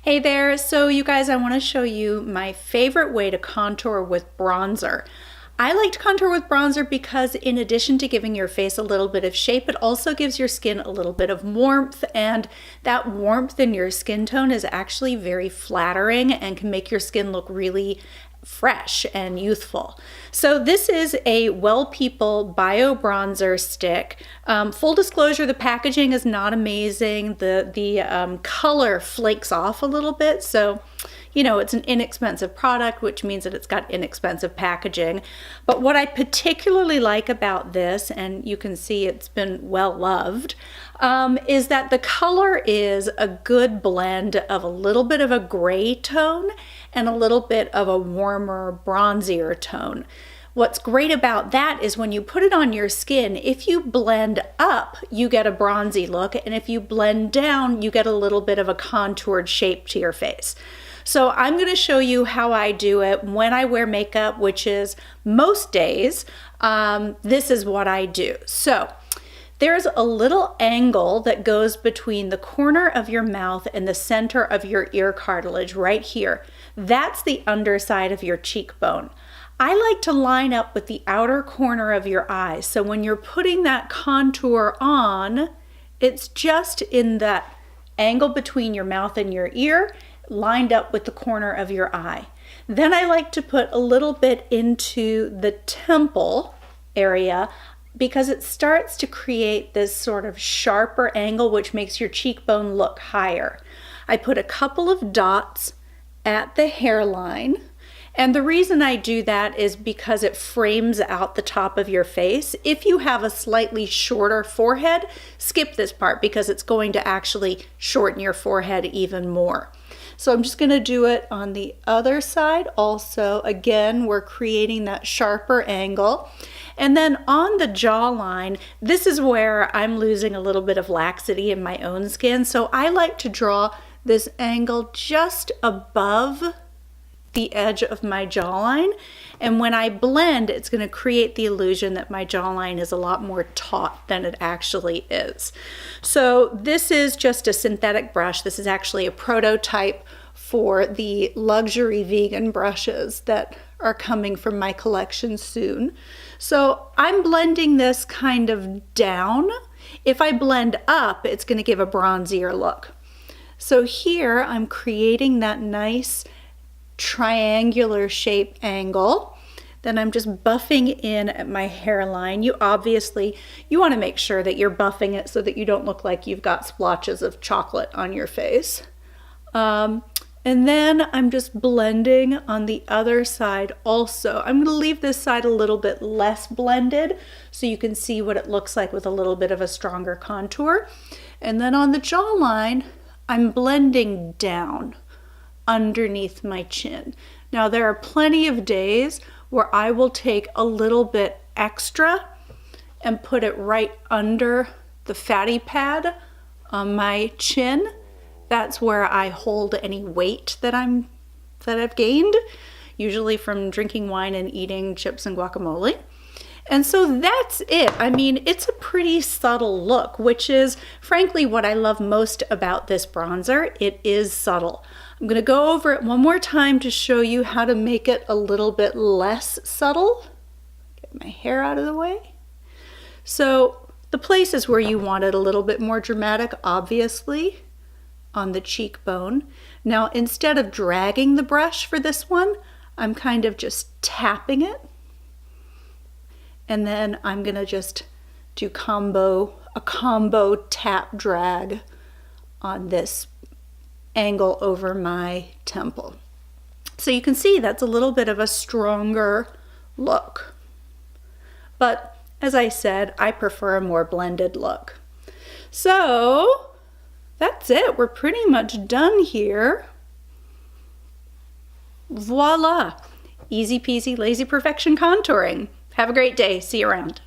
Hey there, so you guys, I want to show you my favorite way to contour with bronzer. I like to contour with bronzer because in addition to giving your face a little bit of shape, it also gives your skin a little bit of warmth, and that warmth in your skin tone is actually very flattering and can make your skin look really fresh and youthful. So this is a Well People Bio Bronzer Stick. Full disclosure, the packaging is not amazing. The color flakes off a little bit, so you know, it's an inexpensive product, which means that it's got inexpensive packaging. But what I particularly like about this, and you can see it's been well loved, is that the color is a good blend of a little bit of a gray tone and a little bit of a warmer, bronzier tone. What's great about that is when you put it on your skin, if you blend up, you get a bronzy look, and if you blend down, you get a little bit of a contoured shape to your face. So I'm going to show you how I do it when I wear makeup, which is most days. This is what I do. So there's a little angle that goes between the corner of your mouth and the center of your ear cartilage right here. That's the underside of your cheekbone. I like to line up with the outer corner of your eye. So when you're putting that contour on, it's just in that angle between your mouth and your ear, lined up with the corner of your eye. Then I like to put a little bit into the temple area because it starts to create this sort of sharper angle which makes your cheekbone look higher. I put a couple of dots at the hairline, and the reason I do that is because it frames out the top of your face. If you have a slightly shorter forehead, skip this part because it's going to actually shorten your forehead even more. So I'm just going to do it on the other side also. Again, we're creating that sharper angle. And then on the jawline, this is where I'm losing a little bit of laxity in my own skin. So I like to draw this angle just above the edge of my jawline, and when I blend, it's going to create the illusion that my jawline is a lot more taut than it actually is. So this is just a synthetic brush. This is actually a prototype for the luxury vegan brushes that are coming from my collection soon. So I'm blending this kind of down. If I blend up, it's going to give a bronzier look. So here I'm creating that nice triangular shape angle. Then I'm just buffing in at my hairline. You want to make sure that you're buffing it so that you don't look like you've got splotches of chocolate on your face. And then I'm just blending on the other side also. I'm going to leave this side a little bit less blended so you can see what it looks like with a little bit of a stronger contour. And then on the jawline, I'm blending down underneath my chin. Now there are plenty of days where I will take a little bit extra and put it right under the fatty pad on my chin. That's where I hold any weight that I've gained, usually from drinking wine and eating chips and guacamole. And so that's it. I mean, it's a pretty subtle look, which is frankly what I love most about this bronzer. It is subtle. I'm going to go over it one more time to show you how to make it a little bit less subtle. Get my hair out of the way. So the places where you want it a little bit more dramatic, obviously, on the cheekbone. Now, instead of dragging the brush for this one, I'm kind of just tapping it. And then I'm going to just do a combo tap drag on this angle over my temple. So you can see that's a little bit of a stronger look. But as I said, I prefer a more blended look. So that's it. We're pretty much done here. Voila! Easy peasy, lazy perfection contouring. Have a great day. See you around.